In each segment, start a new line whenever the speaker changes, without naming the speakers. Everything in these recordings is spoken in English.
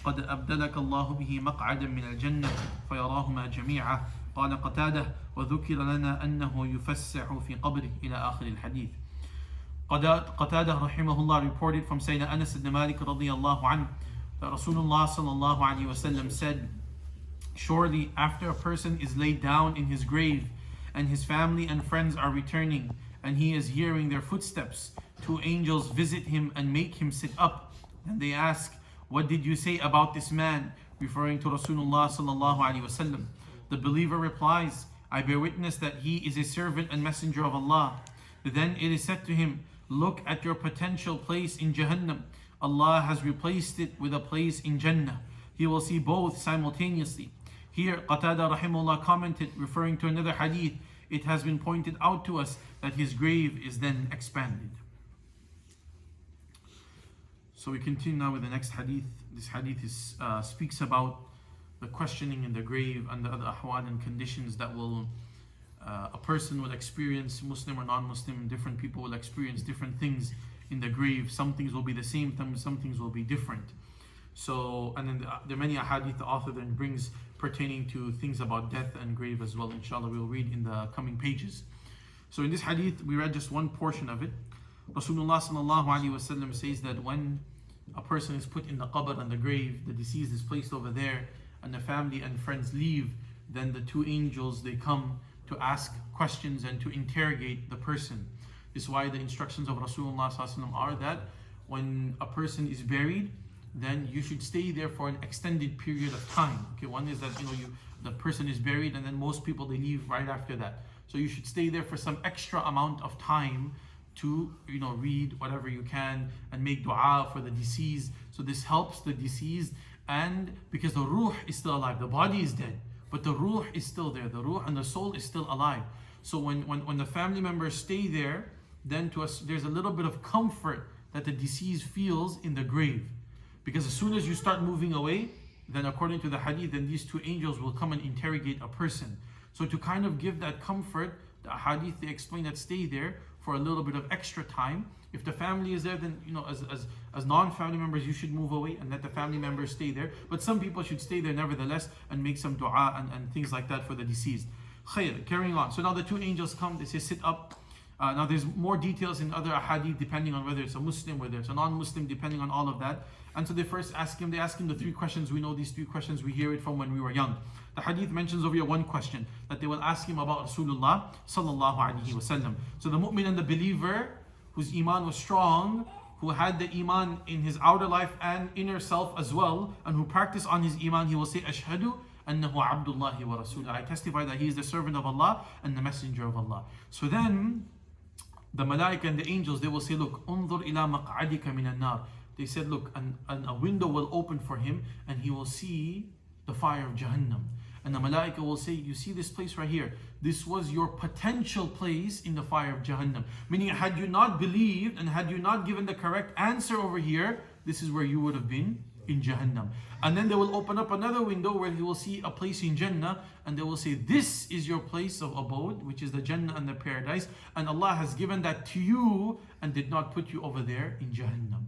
قد أبدلك الله به مقعدا من الجنة فيراهما جميعا. قال قتادة وذكر لنا أنه يفسح في قبره إلى آخر الحديث. Qatada rahimahullah reported from Sayyidina Anas ibn Malik radiyallahu anhu that Rasulullah sallallahu alayhi wasallam said, surely after a person is laid down in his grave and his family and friends are returning and he is hearing their footsteps, two angels visit him and make him sit up. And they ask, what did you say about this man? Referring to Rasulullah sallallahu alayhi wasallam. The believer replies, I bear witness that he is a servant and messenger of Allah. Then it is said to him, look at your potential place in Jahannam. Allah has replaced it with a place in Jannah. He will see both simultaneously. Here Qatada rahimahullah commented, referring to another hadith, it has been pointed out to us that his grave is then expanded. So we continue now with the next hadith. This hadith speaks about the questioning in the grave and the other ahwal and conditions that will a person will experience, Muslim or non-Muslim. Different people will experience different things in the grave. Some things will be the same, some things will be different. So, and then there are many ahadith the author then brings pertaining to things about death and grave as well. Inshallah, we'll read in the coming pages. So in this hadith, we read just one portion of it. Rasulullah sallallahu alaihi wasallam says that when a person is put in the qabr and the grave, the deceased is placed over there, and the family and friends leave, then the two angels, they come to ask questions and to interrogate the person. This is why the instructions of Rasulullah ﷺ are that when a person is buried, then you should stay there for an extended period of time. Okay, one is that the person is buried and then most people they leave right after that. So you should stay there for some extra amount of time to read whatever you can and make dua for the deceased. So this helps the deceased, and because the ruh is still alive, the body is dead, but the ruh is still there. The ruh and the soul is still alive. So when the family members stay there, then to us there's a little bit of comfort that the deceased feels in the grave. Because as soon as you start moving away, then according to the hadith, then these two angels will come and interrogate a person. So to kind of give that comfort, the hadith they explain that stay there for a little bit of extra time. If the family is there, then as non-family members you should move away and let the family members stay there. But some people should stay there nevertheless and make some dua and things like that for the deceased. Khair, carrying on. So now the two angels come, they say sit up. Now there's more details in other ahadith depending on whether it's a Muslim, whether it's a non-Muslim, depending on all of that. And so they first ask him the three questions. We know these three questions, we hear it from when we were young. The hadith mentions over here one question that they will ask him about Rasulullah sallallahu alaihi wasallam. So the mu'min and the believer whose iman was strong, who had the iman in his outer life and inner self as well, and who practiced on his iman, he will say, Ashhadu annahu abdullahi wa rasuluh. I testify that he is the servant of Allah and the messenger of Allah. So then the malaika and the angels, they will say, look, unzur ila maq'adika min an-nar. They said, look, and a window will open for him and he will see the fire of Jahannam. And the malaika will say, you see this place right here? This was your potential place in the fire of Jahannam. Meaning, had you not believed and had you not given the correct answer over here, this is where you would have been, in Jahannam. And then they will open up another window where he will see a place in Jannah, and they will say, this is your place of abode, which is the Jannah and the paradise, and Allah has given that to you and did not put you over there in Jahannam.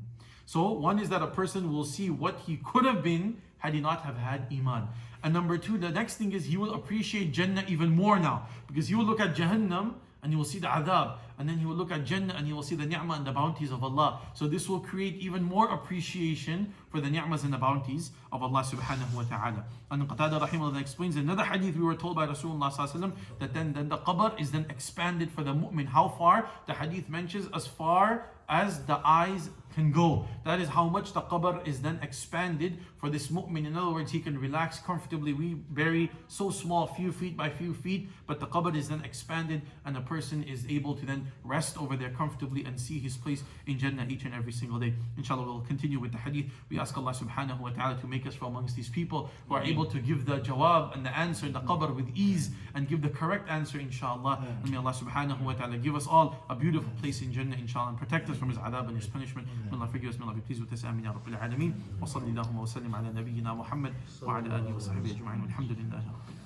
So one is that a person will see what he could have been had he not have had iman. And number two, the next thing is he will appreciate Jannah even more now, because he will look at Jahannam and he will see the adhab, and then he will look at Jannah and he will see the ni'mah and the bounties of Allah. So this will create even more appreciation for the ni'mahs and the bounties of Allah subhanahu wa ta'ala. And Qatada rahimahullah explains another hadith we were told by Rasulullah sallallahu alaihi wasallam that then the qabr is then expanded for the mu'min. How far? The hadith mentions as far as the eyes can go. That is how much the qabr is then expanded for this mu'min. In other words, he can relax comfortably. We bury so small, few feet by few feet, but the qabr is then expanded and a person is able to then rest over there comfortably and see his place in Jannah each and every single day. Inshallah, we'll continue with the hadith. We ask Allah subhanahu wa ta'ala to make us from amongst these people who are able to give the jawab and the answer in the qabr with ease and give the correct answer, inshallah. And may Allah subhanahu wa ta'ala give us all a beautiful place in Jannah, inshallah, and protect us from his adab and his punishment. May Allah forgive us, may Allah be pleased with us. Amin ya Rabbil Alameen. Wa sallallahu wa sallim ala nabiyyina Muhammad wa ala alihi wa sahbihi ajma'in. Walhamdulillahi rabbil alamin.